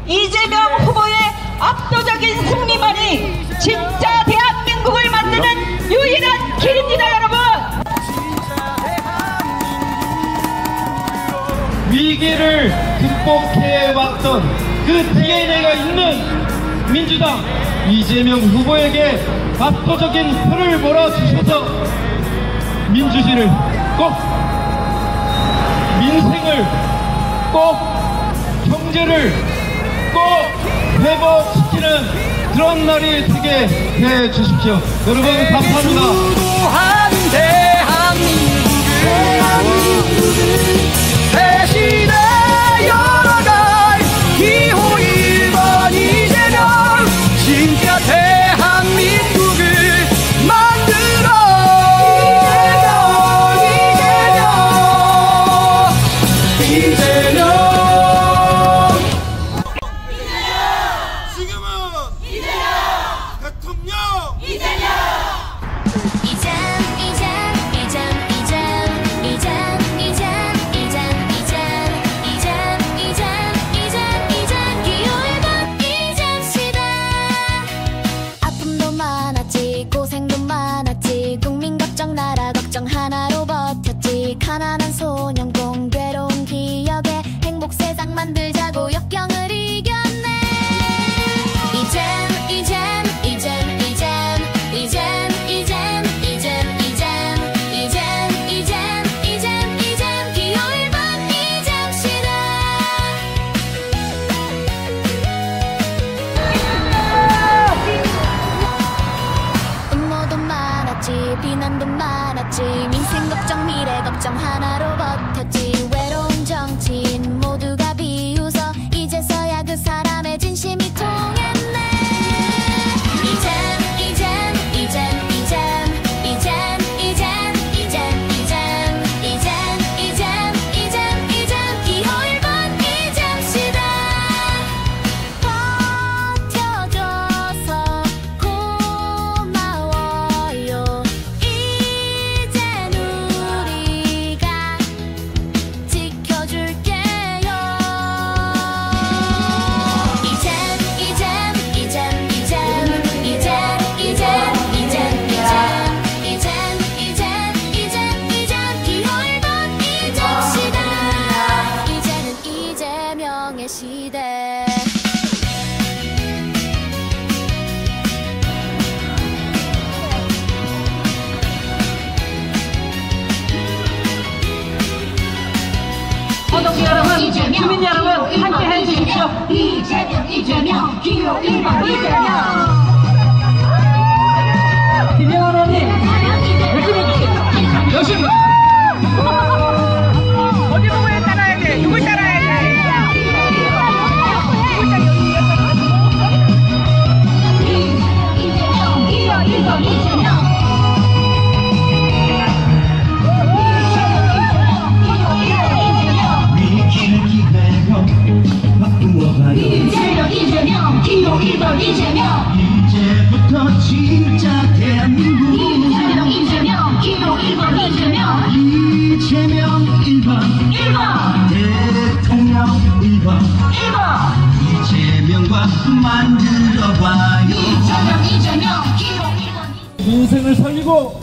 이재명 후보의 압도적인 승리만이 진짜 대한민국을 만드는 유일한 길입니다, 여러분. 위기를 극복해왔던 그 DNA가 있는 민주당 이재명 후보에게 압도적인 표를 몰아주셔서 민주주의를 꼭, 민생을 꼭, 경제를 꼭 회복시키는 그런 날이 되게 해주십시오. 여러분 감사합니다. 새 시대 열어갈 기호 1번 이재명, 진짜 대한민국을 만들어. 이재명 지금은 이재명 대통령 이재명. 하나로 버텼지. 가난한 소년 공괴로운 기억에 행복 세상 만들자고 역경을 이겼네. 이젠 기호 1번 이잼시다. 음모도 많았지, 비난도 많았지. 민생 걱정 미래 걱정 하나로 버텼지. 외로운 정치인 모두가 비웃어 이제서야 그 사람의 진심이 통했네. 이젠 기호 1번 이잼시다. 버텨줘서 고마워요. 이젠 우리가 지켜줄게요. 이젠 기호 1번 이잼시다. 이제는 이재명의 시대. 구독자 여러분, 주민 여러분, 함께 해주십시오. 이재명 기호 1번 이재명. 김영환 의원님 열심히 해주세요. 열심히. 어디 보고 따라야 돼? 누굴 따라야 돼? 이재명 기호 1번 이재명. 이재명 기호 1번 이재명. 이제부터 진짜 대한민국. 이재명 기호 1번 이재명. 이재명 1번 대통령 1번 이재명과 만들어봐요. 이재명 기호 1번. 민생을 살리고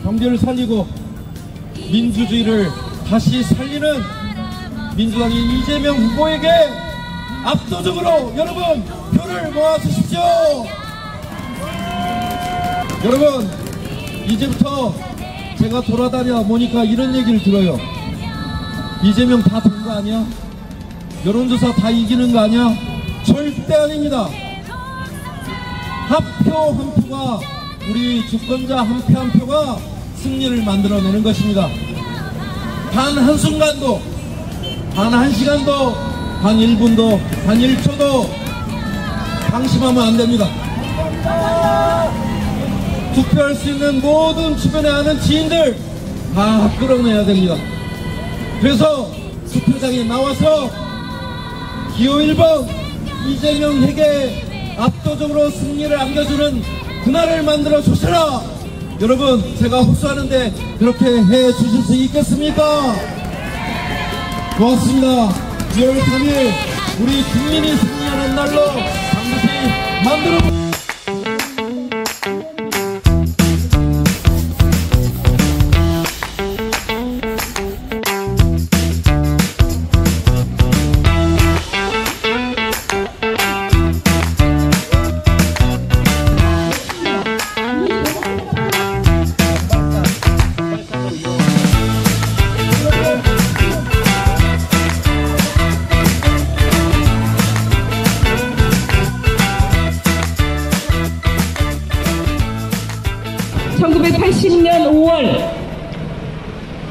경제를 살리고 민주주의를 다시 살리는 민주당의 이재명 후보에게 압도적으로 여러분 표를 모아주십시오. 여러분 이제부터 제가 돌아다녀 보니까 이런 얘기를 들어요. 이재명 다 된 거 아니야? 여론조사 다 이기는 거 아니야? 절대 아닙니다. 한 표 한 표가 우리 주권자 한 표 한 표가 승리를 만들어내는 것입니다. 단 한순간도, 단 한시간도, 단 1분도, 단 1초도 방심하면 안됩니다. 투표할 수 있는 모든 주변에 아는 지인들 다 끌어내야 됩니다. 그래서 투표장에 나와서 기호 1번 이재명에게 압도적으로 승리를 안겨주는 그날을 만들어 주시라. 여러분 제가 호소하는데 그렇게 해 주실 수 있겠습니까? 고맙습니다. 2월 3일 우리 국민이 승리하는 날로 반드시 만들어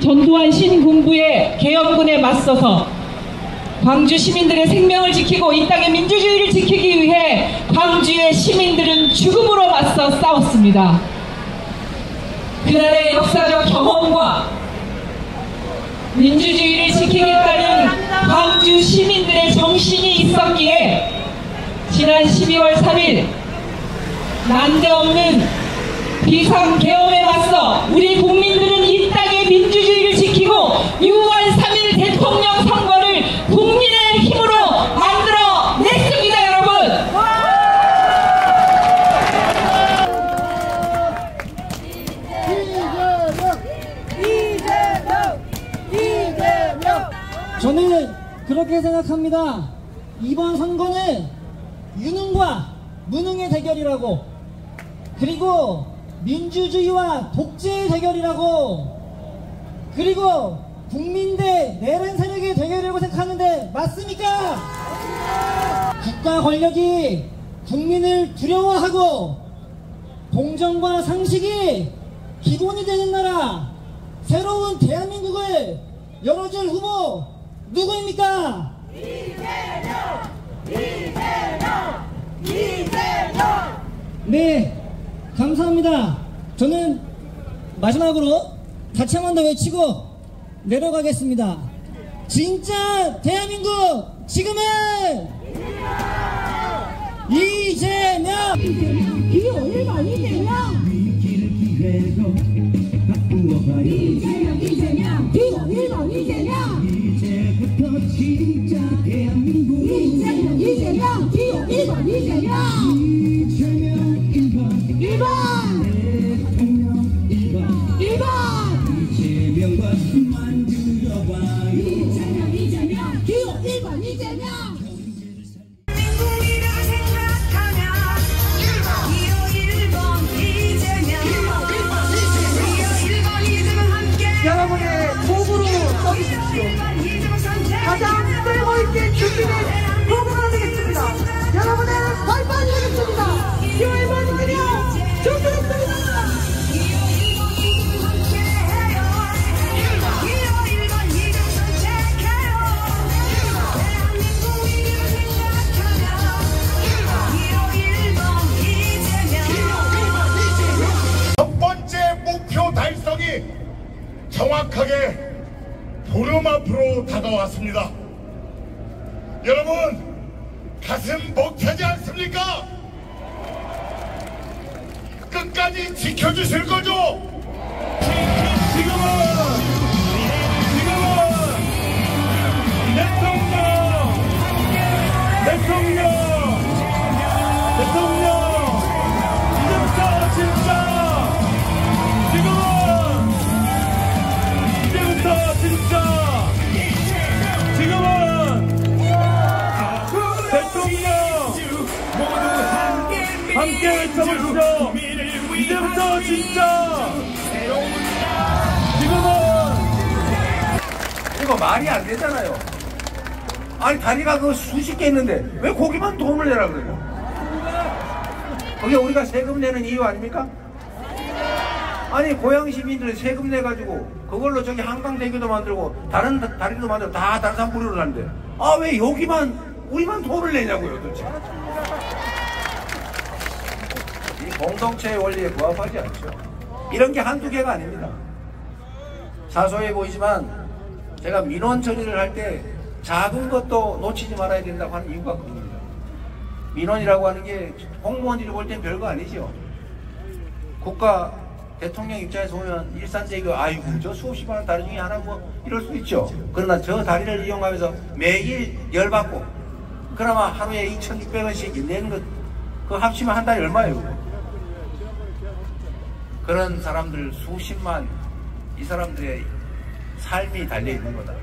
전두환 신군부의 계엄군에 맞서서 광주 시민들의 생명을 지키고 이 땅의 민주주의를 지키기 위해 광주의 시민들은 죽음으로 맞서 싸웠습니다. 그날의 역사적 경험과 민주주의를 지키겠다는 광주 시민들의 정신이 있었기에 지난 12월 3일 난데없는 비상계엄에 맞서 우리 국민들은 이 땅의 민주주의를 지키고 6월 3일 대통령 선거를 국민의 힘으로 만들어냈습니다, 여러분! 이재명! 저는 그렇게 생각합니다. 이번 선거는 유능과 무능의 대결이라고, 그리고 민주주의와 독재의 대결이라고, 그리고 국민 대 내란 세력의 대결이라고 생각하는데 맞습니까? 국가 권력이 국민을 두려워하고 공정과 상식이 기본이 되는 나라, 새로운 대한민국을 열어줄 후보 누구입니까? 이재명! 네, 감사합니다. 저는 마지막으로 같이 한 번 더 외치고 내려가겠습니다. 진짜 대한민국 지금은 이재명! 기호 1번 이재명! 이재명! 기호 1번 이재명! 이제부터 진짜 대한민국 이재명! 기호 1번 이재명! 1번! 대통령 1번! 이재명과 만들어봐요. 이재명! 기호 1번 이재명! 민국이라 생각하면 기호 1번 이재명. 기호 1번 이재명 함께 여러분의 도구로 써주십시오. 가장 쓸모있게 주시는 도구가 되겠습니다. 여러분의 발판이 되겠습니다. 기호 1번 이재명 좋습니다. 첫 번째 목표 달성이 정확하게 보름 앞으로 다가왔습니다. 여러분 가슴 벅차지 않습니까? 끝까지 지켜주실 거죠? 지금은 대통령 이제부터 진짜 지금은 대통령 함께 외쳐보시죠. 이제부터 진짜 지금은 이거 말이 안 되잖아요. 아니 다리가 그 수십 개 있는데 왜 거기만 돈을 내라 그래요? 그게 우리가 세금 내는 이유 아닙니까? 아니 고양 시민들 세금 내가지고 그걸로 저기 한강대교도 만들고 다른 다리도 만들고 다 다른 사람 무료로 하는데 아 왜 여기만 우리만 돈을 내냐고요 도대체. 이 공동체의 원리에 부합하지 않죠. 이런 게 한두 개가 아닙니다. 사소해 보이지만 제가 민원 처리를 할 때 작은 것도 놓치지 말아야 된다고 하는 이유가 그겁니다. 민원이라고 하는 게 공무원들이 볼 땐 별거 아니죠. 국가 대통령 입장에서 보면 일산대교 아이고 저 수없이 많은 다리 중에 하나 뭐 이럴 수 있죠. 그러나 저 다리를 이용하면서 매일 열받고 그나마 하루에 2,600원씩 내는 것 그거 합치면 한 달에 얼마예요? 그런 사람들 수십만 이 사람들의 삶이 달려있는 거다.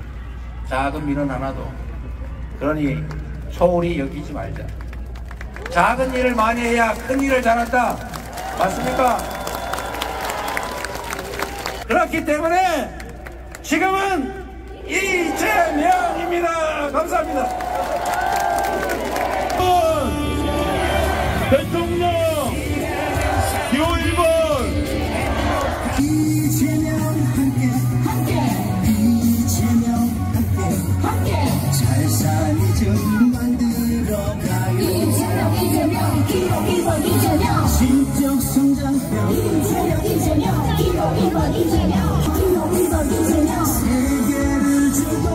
작은 민원 하나도. 그러니 소홀히 여기지 말자. 작은 일을 많이 해야 큰 일을 잘한다. 맞습니까? 그렇기 때문에 지금은 이재명입니다. 감사합니다. 대통령 기호 1번 이재명 함께 이재명 함께 잘 살기 좀 만들어가요. 이재명 기호 1번 이재명 신적 성장표 이재명 기호 1번 이재명 기호 1번 이재명 세계를 주고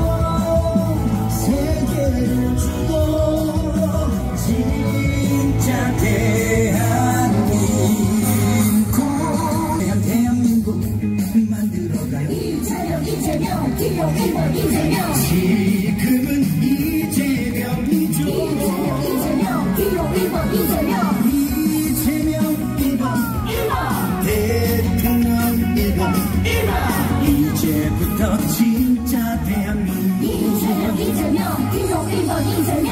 진짜 대한민국 만들어가요. 이재명 기호 1번 이재명 지금은 이재명이죠. 이재명 기호 1번 이재명 이재명 1번 대통령 1번 1번 이제부터 진짜 대한민국 이재명 기호 1번 이재명